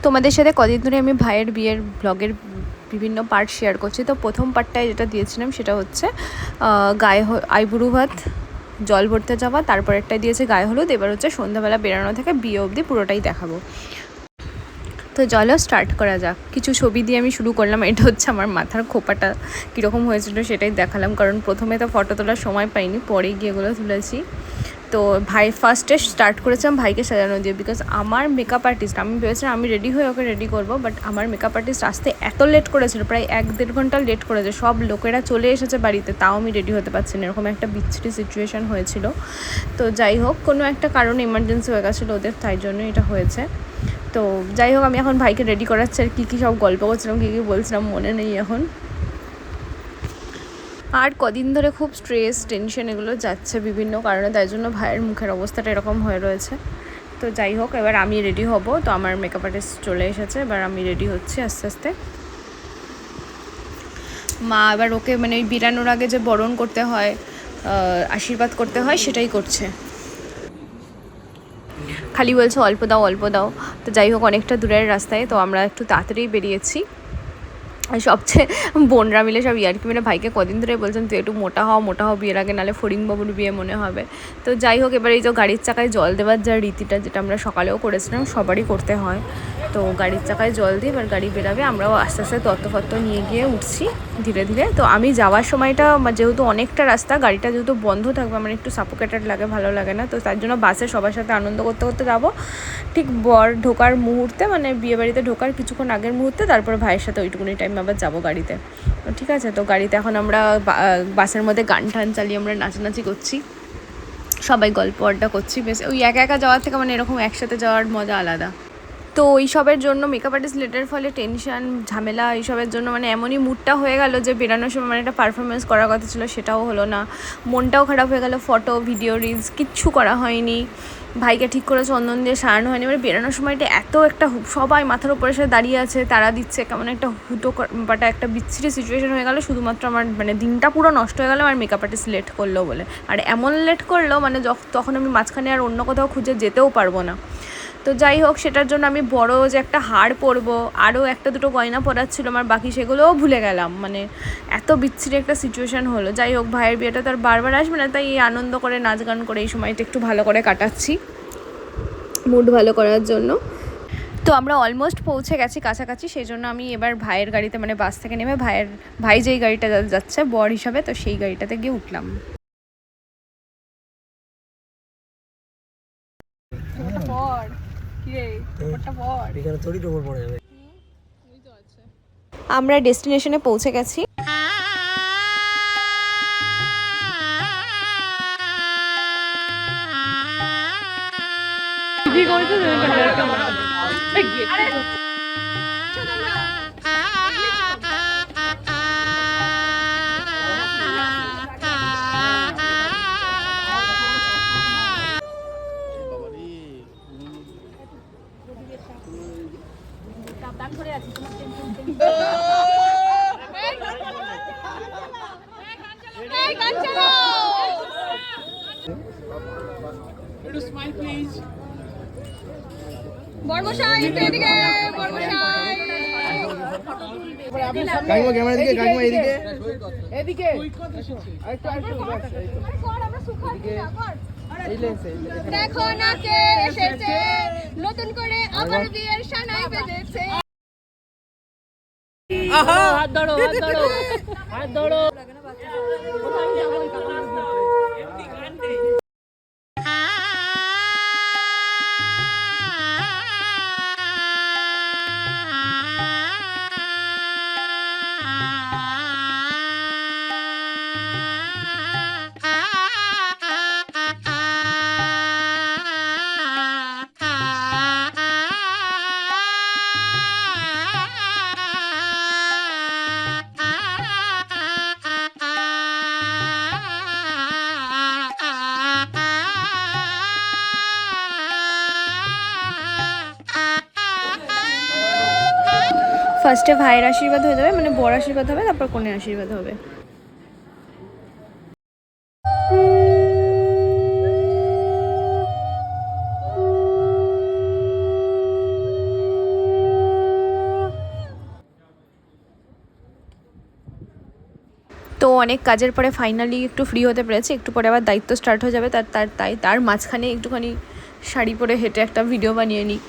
তোমাদের সাথে কদিন ধরে আমি ভাইয়ের বিয়ের ব্লগের বিভিন্ন পার্ট শেয়ার করছি। তো প্রথম পার্টটায় যেটা দিয়েছিলাম সেটা হচ্ছে আইবুড়ো ভাত, জল ভরতে যাওয়া, তারপর একটাই দিয়েছে গায়ে হলুদ। এবার হচ্ছে সন্ধ্যাবেলা বেরানো থেকে বিয়ে অবধি পুরোটাই দেখাবো। তো চলো স্টার্ট করা যাক। কিছু ছবি দিয়ে আমি শুরু করলাম। এটা হচ্ছে আমার মাথার খোপাটা কীরকম হয়েছিল সেটাই দেখালাম, কারণ প্রথমে তো ফটো তোলার সময় পাইনি, পরে গিয়ে এগুলো তুলেছি। তো ভাই ফার্স্টে স্টার্ট করেছিলাম ভাইকে সাজানো দিয়ে, বিকজ আমার মেকআপ আর্টিস্ট, আমি ভেবেছিলাম আমি রেডি হয়ে ওকে রেডি করবো, বাট আমার মেকআপ আর্টিস্ট আসতে এত লেট করেছিল, প্রায় 1-1.5 ঘন্টা লেট করেছে। সব লোকেরা চলে এসেছে বাড়িতে, তাও আমি রেডি হতে পারছি না, এরকম একটা বিচ্ছিরি সিচুয়েশান হয়েছিল। তো যাই হোক, কোনো একটা কারণে ইমার্জেন্সি হয়ে গেছিলো ওদের, তাই জন্য এটা হয়েছে। তো যাই হোক, আমি এখন ভাইকে রেডি করাচ্ছি, আর কী সব গল্প করছিলাম, কী বলছিলাম মনে নেই এখন। আর কদিন ধরে খুব স্ট্রেস টেনশন এগুলো যাচ্ছে বিভিন্ন কারণে, তাই জন্য ভাইয়ের মুখের অবস্থাটা এরকম হয়ে রয়েছে। তো যাই হোক, এবার আমি রেডি হব। তো আমার মেকআপ আর্টিস্ট চলে এসেছে, এবার আমি রেডি হচ্ছি আস্তে আস্তে। মা এবার ওকে মানে ওই বিরানোর আগে যে বরণ করতে হয়, আশীর্বাদ করতে হয়, সেটাই করছে। খালি বলছে অল্প দাও অল্প দাও। তো যাই হোক, অনেকটা দূরের রাস্তায়, তো আমরা একটু তাড়াতাড়ি বেরিয়েছি। আর সবচেয়ে বোনরা মিলে সব ইয়ার্কি মেরে ভাইকে কদিন ধরে বলছেন তুই একটু মোটা হও বিয়ের আগে, নাহলে ফড়িংবাবুর বিয়ে মনে হবে। তো যাই হোক, এবার এই যে গাড়ির চাকায় জল দেওয়ার যা রীতিটা, যেটা আমরা সকালেও করেছিলাম, সবারই করতে হয়। তো গাড়ির চাকায় জল দিই, এবার গাড়ি বেরাবে, আমরাও আস্তে আস্তে তত্ত্ব নিয়ে গিয়ে উঠছি ধীরে ধীরে। তো আমি যাওয়ার সময়টা যেহেতু অনেকটা রাস্তা, গাড়িটা যেহেতু বন্ধ থাকবে, আমার একটু সাফোকেটেড লাগে, ভালো লাগে না। তো তার জন্য বাসে সবার সাথে আনন্দ করতে করতে যাবো। ঠিক বর ঢোকার মুহূর্তে, মানে বিয়েবাড়িতে ঢোকার কিছুক্ষণ আগের মুহূর্তে, তারপর ভাইয়ের সাথে ওইটুকুনি টাইম আবার যাবো গাড়িতে। ঠিক আছে, তো গাড়িতে এখন আমরা বাসের মধ্যে গান টান চালিয়ে আমরা নাচানাচি করছি, সবাই গল্প আড্ডা করছি। বেশ ওই একা একা যাওয়ার থেকে মানে এরকম একসাথে যাওয়ার মজা আলাদা। তো এইসবের জন্য মেকআপ আর্টিস্ট লেটের ফলে টেনশন ঝামেলা এইসবের জন্য মানে এমনই মুডটা হয়ে গেল যে বেরানোর সময় মানে একটা পারফরমেন্স করার কথা ছিল, সেটাও হলো না। মনটাও খারাপ হয়ে গেল, ফটো ভিডিও রিলস কিচ্ছু করা হয়নি। ভাইকে ঠিক করে চন্দন দিয়ে সারানো হয়নি। এবার বেরানোর সময়টা এত একটা সবাই মাথার উপরে সে দাঁড়িয়ে আছে, তারা দিচ্ছে, কেমন একটা হুটোপাটা একটা বিচ্ছিরি সিচুয়েশন হয়ে গেল। শুধুমাত্র আমার মানে দিনটা পুরো নষ্ট হয়ে গেল আমার মেকআপ আর্টিস্ট লেট করলো বলে। আর এমন লেট করলো মানে তখন আমি মাঝখানে আর অন্য কোথাও খুঁজে যেতেও পারবো না। তো যাই হোক, সেটার জন্য আমি বড় যে একটা হার পরবো, আরও একটা দুটো গয়না পরার ছিল আমার, বাকি সেগুলোও ভুলে গেলাম। মানে এত বিচ্ছিরি একটা সিচুয়েশান হলো। যাই হোক, ভাইয়ের বিয়েটা তো আর বারবার আসবে না, তাই এই আনন্দ করে নাচ গান করে এই সময়টা একটু ভালো করে কাটাচ্ছি মুড ভালো করার জন্য। তো আমরা অলমোস্ট পৌঁছে গেছি কাছাকাছি, সেই জন্য আমি এবার ভাইয়ের গাড়িতে মানে বাস থেকে নেমে ভাই যেই গাড়িটা যাচ্ছে বর হিসাবে, তো সেই গাড়িটাতে গিয়ে উঠলাম। আমরা ডেস্টিনেশনে পৌঁছে গেছি। দেখো না কে এসেছে, নতুন করে আবার বিয়ের সানাই বেজেছে। হাত ধরো হাত ধরো হাত ধরো। ফার্স্টে ভাইয়ের আশীর্বাদ হয়ে যাবে, মানে বর আশীর্বাদ হবে, তারপর কনের আশীর্বাদ হবে। তো অনেক কাজের পরে ফাইনালি একটু ফ্রি হতে পেরেছি, একটু পরে আবার দায়িত্ব স্টার্ট হয়ে যাবে তার মাঝখানে একটুখানি শাড়ি পরে হেঁটে একটা ভিডিও বানিয়ে নিই।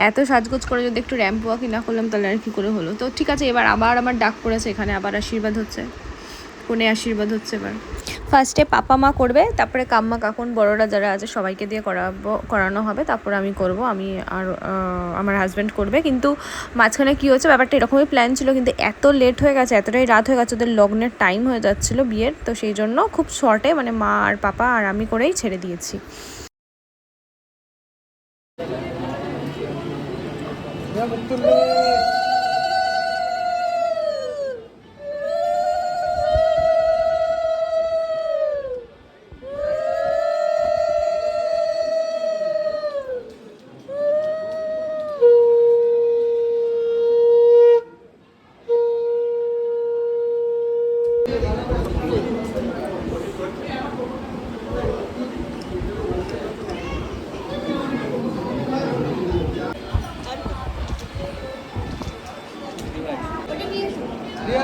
এত সাজগোজ করে যদি একটু র্যাম্প ওয়াকই না করলাম তাহলে আর কী করে হলো। তো ঠিক আছে, এবার আবার আমার ডাক পড়েছে, এখানে আবার আশীর্বাদ হচ্ছে, কোণে আশীর্বাদ হচ্ছে। এবার ফার্স্টে পাপা মা করবে, তারপরে কাম্মা কাকুন বড়রা যারা আছে সবাইকে দিয়ে করানো হবে, তারপরে আমি করব, আমি আর আমার হাজব্যান্ড করবে। কিন্তু মাঝখানে কী হচ্ছে, ব্যাপারটা এরকমই প্ল্যান ছিল, কিন্তু এত লেট হয়ে গেছে, এতটাই রাত হয়ে গেছে, ওদের লগ্নের টাইম হয়ে যাচ্ছিলো বিয়ের, তো সেই জন্য খুব শর্টে মানে মা আর পাপা আর আমি করেই ছেড়ে দিয়েছি।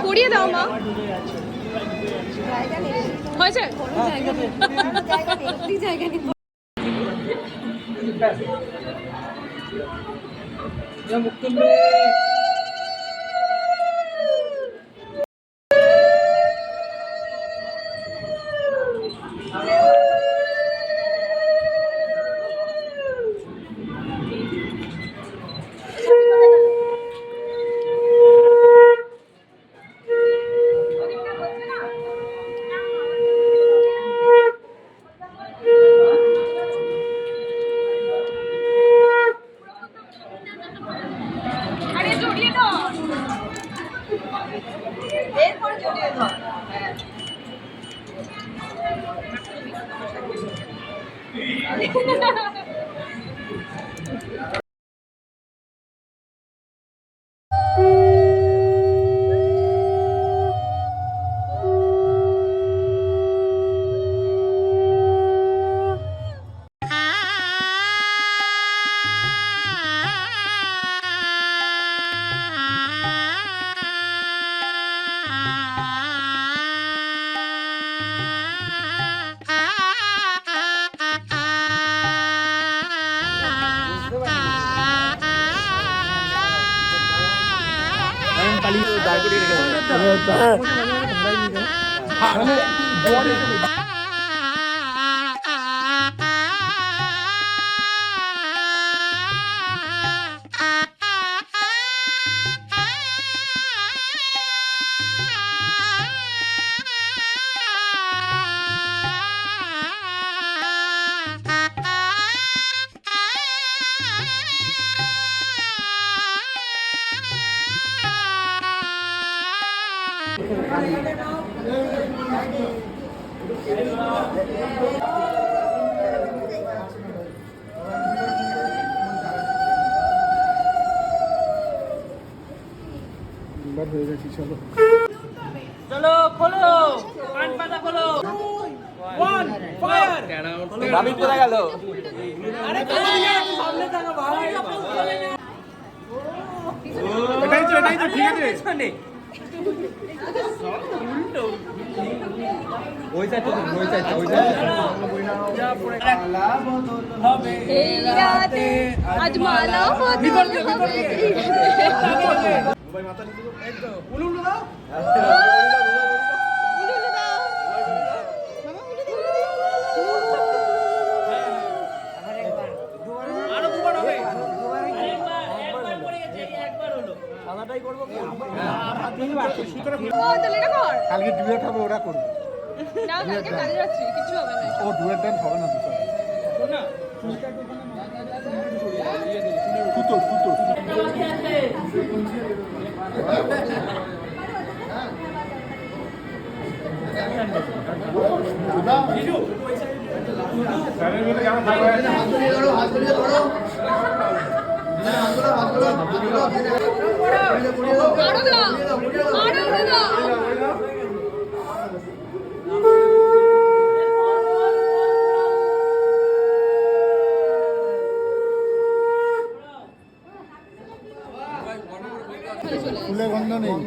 পড়িয়ে দাও মা, হয়েছে জায়গা নেই। চলো খোলো, কান পাতা খোলো। One fire. ভাবি কোথায় গেল? আরে সামনে থাকো ভাই। এটাই তো ঠিক আছে। উল্টো ওই সাইড হবে এই রাতে আজ মালা বদল হবে। ভাই মাথা নিচু করো। একদম উলু উলু দাও। উলুলে দাও মামা, উলুলে দাও। আরো দুবার হবে। একবার পড়ে গেছে, একবার হলো। সাদাটাই করবো কি? ও তাহলে এটা কর। কালকে ডুয়েট হবে, ওরা করবে। না কালকে কাজে যাচ্ছি, কিছু হবে না। ও ডুয়েট ডান্স হবে না দুটো। না সুতো সুতো আরো দাও, আরো দাও। ফুলে গন্ধ নেই।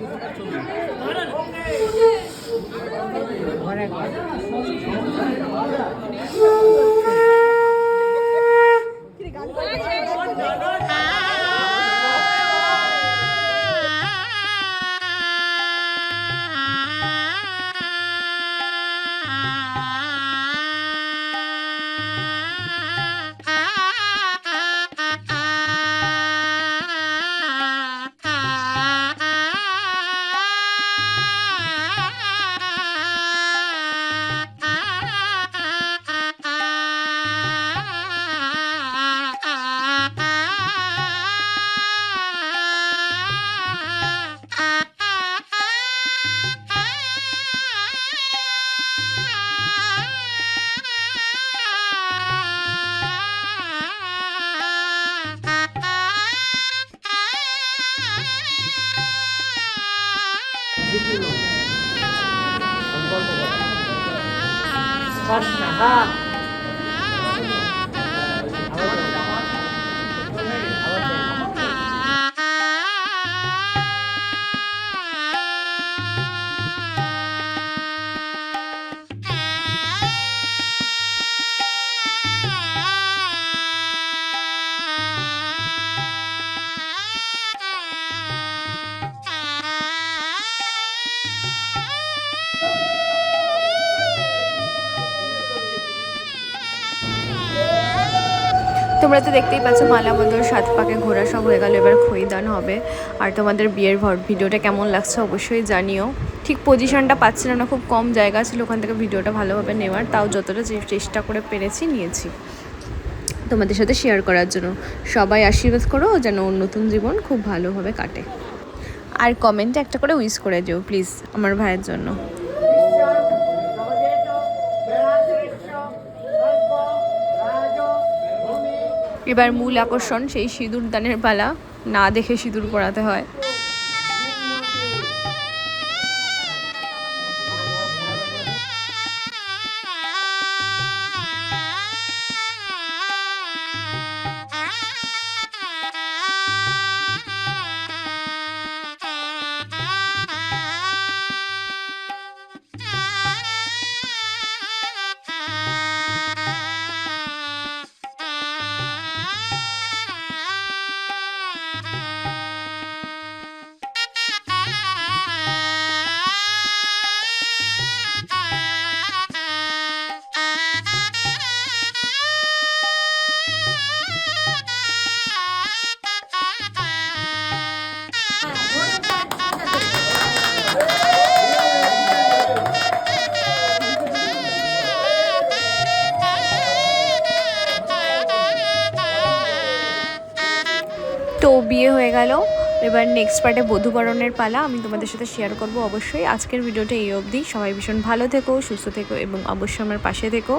তোমরা তো দেখতেই পাচ্ছ মালা বদল 7 পাকে ঘোরা সব হয়ে গেল, এবার খইদান হবে। আর তোমাদের বিয়ের ভিডিওটা কেমন লাগছে অবশ্যই জানিও। ঠিক পজিশনটা পাচ্ছিলাম না, খুব কম জায়গা ছিল ওখান থেকে ভিডিওটা ভালোভাবে নেওয়ার, তাও যতটা চেষ্টা করে পেরেছি নিয়েছি তোমাদের সাথে শেয়ার করার জন্য। সবাই আশীর্বাদ করো যেন ওর নতুন জীবন খুব ভালোভাবে কাটে। আর কমেন্টে একটা করে উইশ করে দিও প্লিজ আমার ভাইয়ের জন্য। এবার মূল আকর্ষণ সেই সিঁদুর দানের পালা, না দেখে সিঁদুর পরাতে হয়। তো বিয়ে হয়ে গেল, এবার নেক্সট পার্টে বধূবরণের পালা আমি তোমাদের সাথে শেয়ার করব অবশ্যই। আজকের ভিডিওটা এই অবধি। সবাই ভীষণ ভালো থেকো, সুস্থ থেকো এবং অবশ্যই আমার পাশে থেকো।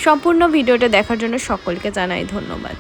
সম্পূর্ণ ভিডিওটা দেখার জন্য সকলকে জানাই ধন্যবাদ।